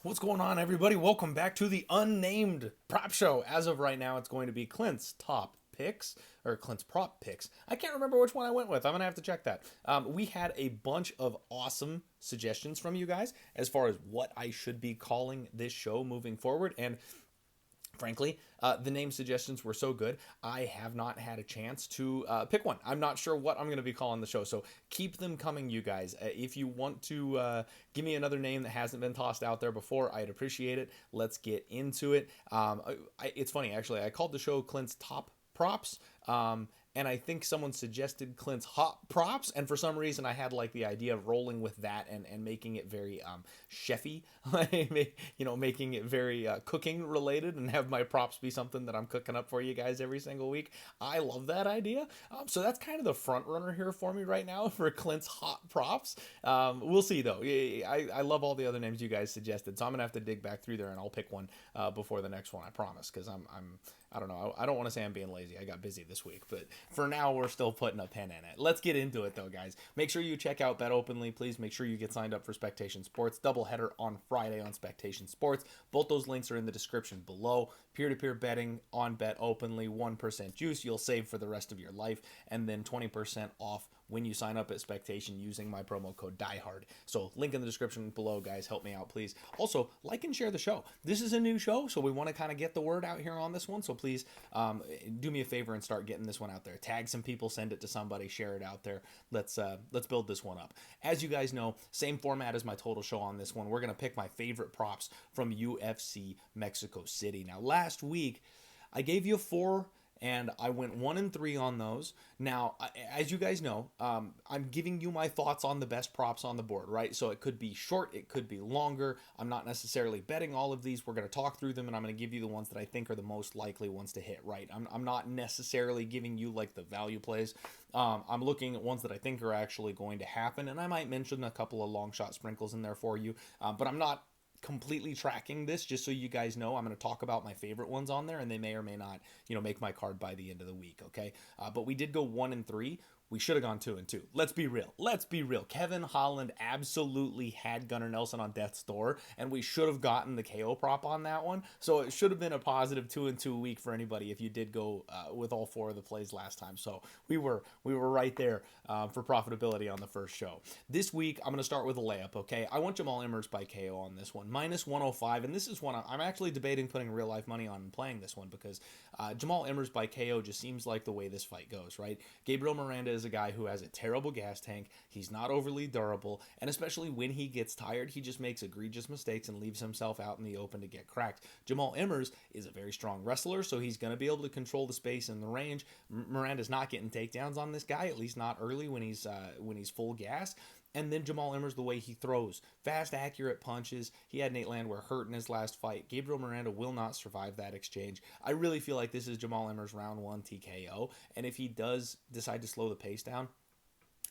What's going on, everybody? Welcome back to the Unnamed Prop Show. As of right now, it's going to be Clint's top picks, or Clint's prop picks. I can't remember which one I went with. I'm going to have to check that. We had a bunch of awesome suggestions from you guys as far as what I should be calling this show moving forward. And frankly, the name suggestions were so good, I have not had a chance to pick one. I'm not sure what I'm going to be calling the show, so keep them coming, you guys. If you want to give me another name that hasn't been tossed out there before, I'd appreciate it. Let's get into it. It's funny, actually. I called the show Clint's Top Props. And I think someone suggested Clint's hot props, and for some reason I had like the idea of rolling with that and making it very chefy, making it very cooking related, and have my props be something that I'm cooking up for you guys every single week. I love that idea. So that's kind of the front runner here for me right now for Clint's hot props. We'll see though. I love all the other names you guys suggested, so I'm gonna have to dig back through there and I'll pick one before the next one. I promise, because I don't know. I don't want to say I'm being lazy. I got busy this week, but for now, we're still putting a pin in it. Let's get into it, though, guys. Make sure you check out Bet Openly. Please make sure you get signed up for Spectation Sports. Doubleheader on Friday on Spectation Sports. Both those links are in the description below. Peer-to-peer betting on Bet Openly. 1% juice. You'll save for the rest of your life. And then 20% off when you sign up at Spectation using my promo code DIEHARD. So link in the description below, guys. Help me out, please. Also, like and share the show. This is a new show, so we want to kind of get the word out here on this one. So please do me a favor and start getting this one out there. Tag some people, send it to somebody, share it out there. Let's build this one up. As you guys know, same format as my total show on this one. We're going to pick my favorite props from UFC Mexico City. Now, last week, I gave you 4 and I went 1-3 on those. Now, as you guys know, I'm giving you my thoughts on the best props on the board, right? So it could be short, it could be longer. I'm not necessarily betting all of these. We're going to talk through them, and I'm going to give you the ones that I think are the most likely ones to hit, right? I'm not necessarily giving you like the value plays. I'm looking at ones that I think are actually going to happen, and I might mention a couple of long shot sprinkles in there for you, but I'm not completely tracking this. Just so you guys know, I'm going to talk about my favorite ones on there, and they may or may not make my card by the end of the week. Okay, but we did go 1-3. We should have gone 2-2. Let's be real. Kevin Holland absolutely had Gunnar Nelson on death's door, and we should have gotten the KO prop on that one. So it should have been a positive 2-2 week for anybody if you did go with all 4 of the plays last time. So we were right there for profitability on the first show. This week I'm going to start with a layup. Okay, I want Jamal Emmers by KO on this one, -105, and this is one I'm actually debating putting real life money on and playing this one because Jamal Emmers by KO just seems like the way this fight goes, right? Gabriel Miranda is a guy who has a terrible gas tank. He's not overly durable, and especially when he gets tired, he just makes egregious mistakes and leaves himself out in the open to get cracked. Jamal Emmers is a very strong wrestler, so he's going to be able to control the space and the range. Miranda's not getting takedowns on this guy, at least not early when he's full gas. And then Jamal Emmers, the way he throws. Fast, accurate punches. He had Nate Landwehr hurt in his last fight. Gabriel Miranda will not survive that exchange. I really feel like this is Jamal Emmers' round 1 TKO. And if he does decide to slow the pace down,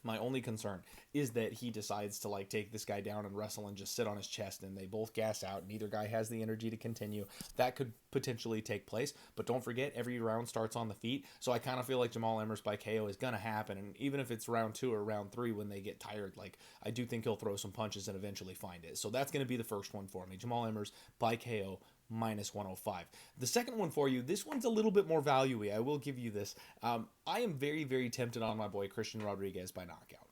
my only concern is that he decides to take this guy down and wrestle and just sit on his chest, and they both gas out. Neither guy has the energy to continue. That could potentially take place, but don't forget, every round starts on the feet. So I kind of feel like Jamal Emmers by KO is going to happen, and even if it's round 2 or round 3 when they get tired, I do think he'll throw some punches and eventually find it. So that's going to be the first one for me. Jamal Emmers by KO -105. The second one for you, this one's a little bit more value-y. I will give you this. I am very, very tempted on my boy Christian Rodriguez by knockout.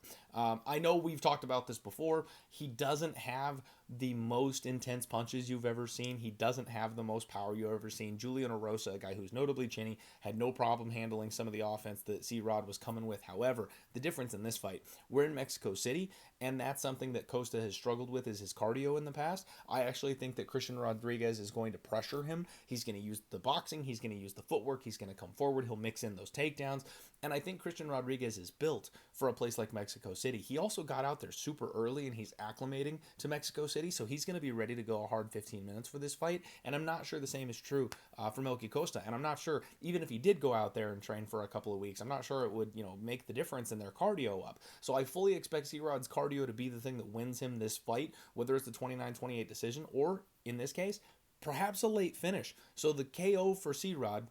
I know we've talked about this before. He doesn't have the most intense punches you've ever seen. He doesn't have the most power you've ever seen. Julian Erosa, a guy who's notably chinny, had no problem handling some of the offense that C-Rod was coming with. However, the difference in this fight, we're in Mexico City, and that's something that Costa has struggled with is his cardio in the past. I actually think that Christian Rodriguez is going to pressure him. He's going to use the boxing. He's going to use the footwork. He's going to come forward. He'll mix in those takedowns. And I think Christian Rodriguez is built for a place like Mexico City. He also got out there super early, and he's acclimating to Mexico City, so he's going to be ready to go a hard 15 minutes for this fight. And I'm not sure the same is true for Milky Costa. And I'm not sure, even if he did go out there and train for a couple of weeks, I'm not sure it would make the difference in their cardio up. So I fully expect C-Rod's cardio to be the thing that wins him this fight, whether it's the 29-28 decision or, in this case, perhaps a late finish. So the KO for C-Rod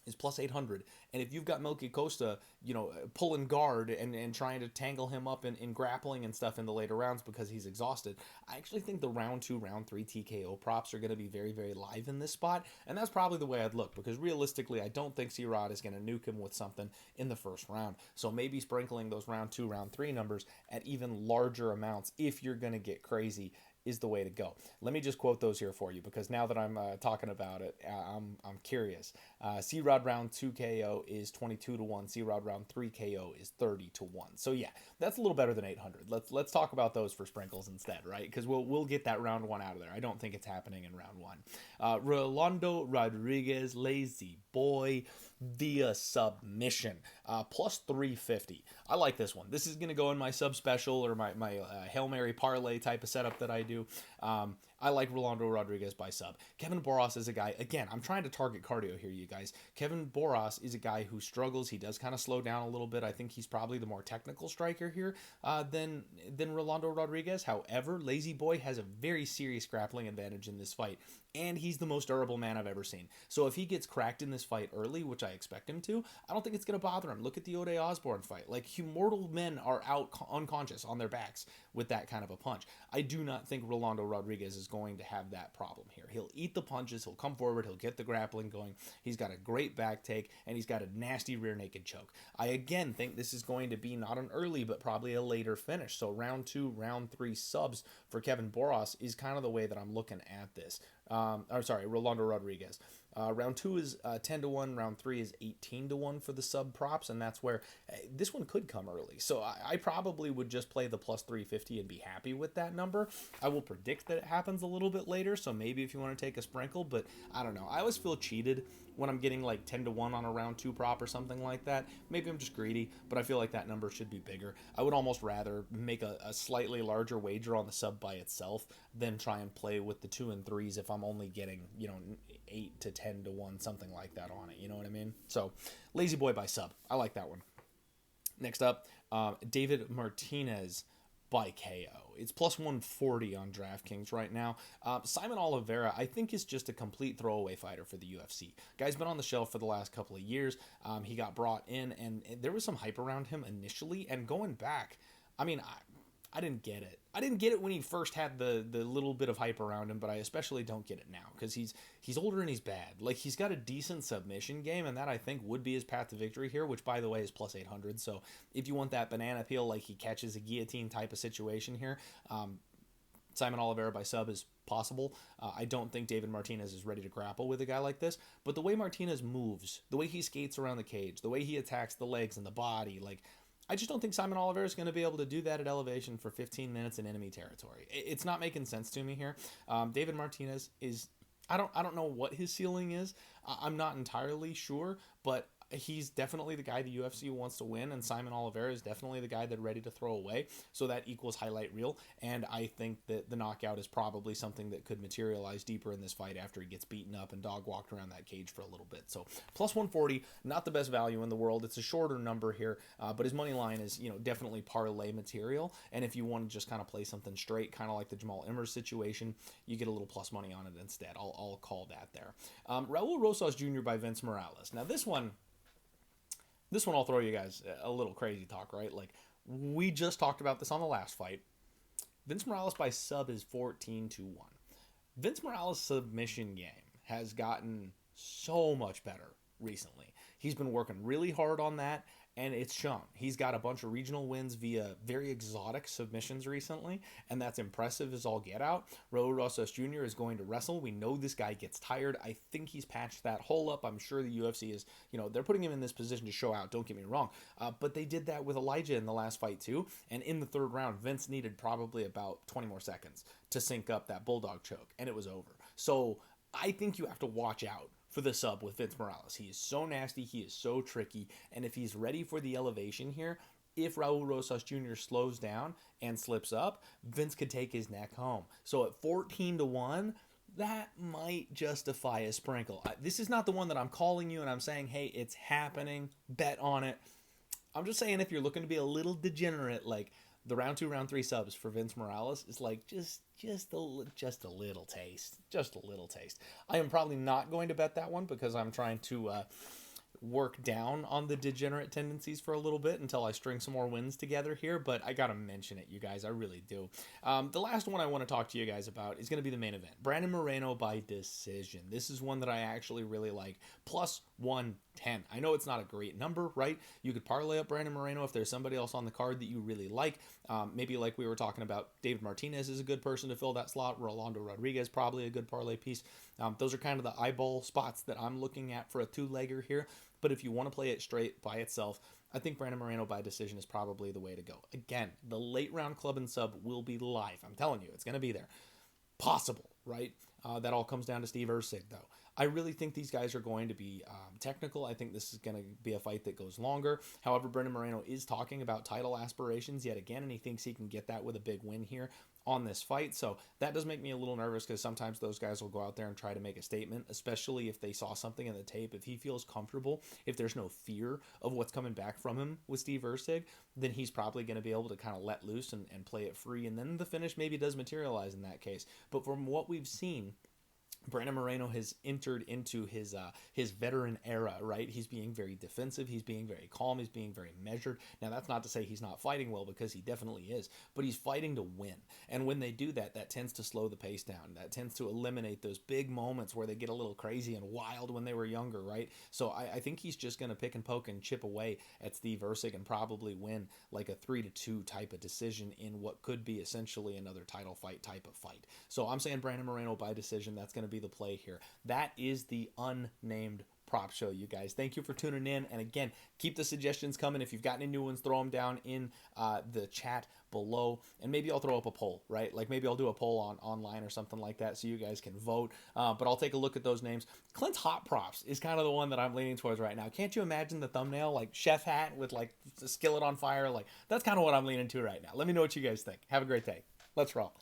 is plus 800. And if you've got Milky Costa, pulling guard and trying to tangle him up in grappling and stuff in the later rounds because he's exhausted, I actually think the round 2, round 3 TKO props are going to be very, very live in this spot. And that's probably the way I'd look, because realistically, I don't think C-Rod is going to nuke him with something in the first round. So maybe sprinkling those round 2, round 3 numbers at even larger amounts, if you're going to get crazy, is the way to go. Let me just quote those here for you, because now that I'm talking about it, I'm curious. C-Rod round 2 KO is 22 to 1. C-Rod round 3 KO is 30 to 1. So yeah, that's a little better than 800. Let's talk about those for sprinkles instead, right? Because we'll get that round 1 out of there. I don't think it's happening in round 1. Rolando Rodriguez, lazy boy, via submission, plus 350. I like this one. This is going to go in my sub special, or my Hail Mary parlay type of setup that I do. I like Rolando Rodriguez by sub. Kevin Boras is a guy, again, I'm trying to target cardio here, you guys. Kevin Boras is a guy who struggles. He does kind of slow down a little bit. I think he's probably the more technical striker here than Rolando Rodriguez. However, Lazy Boy has a very serious grappling advantage in this fight, and he's the most durable man I've ever seen. So if he gets cracked in this fight early, which I expect him to, I don't think it's going to bother him. Look at the Ode Osborne fight. Like, mortal men are out unconscious on their backs with that kind of a punch. I do not think Rolando Rodriguez is going to have that problem here. He'll eat the punches, he'll come forward, he'll get the grappling going. He's got a great back take, and he's got a nasty rear naked choke. I again think this is going to be not an early, but probably a later finish. So round 2, round 3 subs for Kevin Boras is kind of the way that I'm looking at this. Rolando Rodriguez. Round 2 is 10 to 1. Round 3 is 18 to 1 for the sub props, and that's where this one could come early. So I probably would just play the plus 350 and be happy with that number. I will predict that it happens a little bit later, so maybe if you want to take a sprinkle, but I don't know. I always feel cheated when I'm getting like 10 to 1 on a round 2 prop or something like that. Maybe I'm just greedy, but I feel like that number should be bigger. I would almost rather make a slightly larger wager on the sub by itself than try and play with the 2 and 3s if I'm only getting, 8 to 10 to 1, something like that on it. You know what I mean? So, Lazy Boy by sub. I like that one. Next up, David Martinez by KO. It's plus 140 on DraftKings right now. Simon Olivera, I think, is just a complete throwaway fighter for the UFC. Guy's been on the shelf for the last couple of years. He got brought in, and there was some hype around him initially, and going back, I mean, I didn't get it. I didn't get it when he first had the little bit of hype around him, but I especially don't get it now, because he's older and he's bad. Like, he's got a decent submission game, and that, I think, would be his path to victory here, which, by the way, is plus 800. So if you want that banana peel, like he catches a guillotine type of situation here, Simon Olivera by sub is possible. I don't think David Martinez is ready to grapple with a guy like this, but the way Martinez moves, the way he skates around the cage, the way he attacks the legs and the body, like, I just don't think Simon Olivera is going to be able to do that at elevation for 15 minutes in enemy territory. It's not making sense to me here. David Martinez is, I don't know what his ceiling is. I'm not entirely sure, but he's definitely the guy the UFC wants to win, and Simon Olivera is definitely the guy they're ready to throw away, so that equals highlight reel, and I think that the knockout is probably something that could materialize deeper in this fight after he gets beaten up and dog walked around that cage for a little bit. So plus 140, not the best value in the world. It's a shorter number here, but his money line is, definitely parlay material, and if you want to just kind of play something straight, kind of like the Jamal Emmers situation, you get a little plus money on it instead. I'll call that there. Raul Rosas Jr. by Vince Morales. Now this one I'll throw you guys a little crazy talk, right? Like, we just talked about this on the last fight. Vince Morales by sub is 14 to 1. Vince Morales' submission game has gotten so much better recently. He's been working really hard on that, and it's shown. He's got a bunch of regional wins via very exotic submissions recently, and that's impressive as all get out. Raul Rosas Jr. is going to wrestle. We know this guy gets tired. I think he's patched that hole up. I'm sure the UFC is, they're putting him in this position to show out, don't get me wrong. But they did that with Elijah in the last fight too, and in the third round, Vince needed probably about 20 more seconds to sync up that bulldog choke, and it was over. So I think you have to watch out for the sub with Vince Morales. He is so nasty, he is so tricky, and if he's ready for the elevation here, if Raul Rosas Jr. slows down and slips up, Vince could take his neck home. So at 14 to 1, that might justify a sprinkle. This is not the one that I'm calling you and I'm saying, hey, it's happening, bet on it. I'm just saying, if you're looking to be a little degenerate, like, the round 2, round 3 subs for Vince Morales is like just a little taste. Just a little taste. I am probably not going to bet that one because I'm trying to work down on the degenerate tendencies for a little bit until I string some more wins together here, but I gotta mention it, you guys. I really do. The last one I want to talk to you guys about is going to be the main event. Brandon Moreno by decision. This is one that I actually really like. Plus 110. I know it's not a great number, right? You could parlay up Brandon Moreno if there's somebody else on the card that you really like. Maybe like we were talking about, David Martinez is a good person to fill that slot. Rolando Rodriguez probably a good parlay piece. Those are kind of the eyeball spots that I'm looking at for a two-legger here. But if you want to play it straight by itself, I think Brandon Moreno by decision is probably the way to go. Again, the late round club and sub will be live. I'm telling you, it's going to be there. Possible, right? That all comes down to Steve Erceg, though. I really think these guys are going to be technical. I think this is going to be a fight that goes longer. However, Brandon Moreno is talking about title aspirations yet again, and he thinks he can get that with a big win here on this fight. So that does make me a little nervous because sometimes those guys will go out there and try to make a statement, especially if they saw something in the tape. If he feels comfortable, if there's no fear of what's coming back from him with Steve Erceg, then he's probably going to be able to kind of let loose and play it free. And then the finish maybe does materialize in that case. But from what we've seen, Brandon Moreno has entered into his veteran era, right? He's being very defensive. He's being very calm. He's being very measured. Now, that's not to say he's not fighting well, because he definitely is, but he's fighting to win. And when they do that, that tends to slow the pace down. That tends to eliminate those big moments where they get a little crazy and wild when they were younger, right? So I think he's just going to pick and poke and chip away at Steve Erceg and probably win like a 3-2 type of decision in what could be essentially another title fight type of fight. So I'm saying Brandon Moreno by decision. That's going to be the play here. That is the unnamed prop show, you guys. Thank you for tuning in. And again, keep the suggestions coming. If you've got any new ones, throw them down in the chat below. And maybe I'll throw up a poll, right? Like maybe I'll do a poll online or something like that so you guys can vote. But I'll take a look at those names. Clint's hot props is kind of the one that I'm leaning towards right now. Can't you imagine the thumbnail, like chef hat with like a skillet on fire? Like that's kind of what I'm leaning to right now. Let me know what you guys think. Have a great day. Let's roll.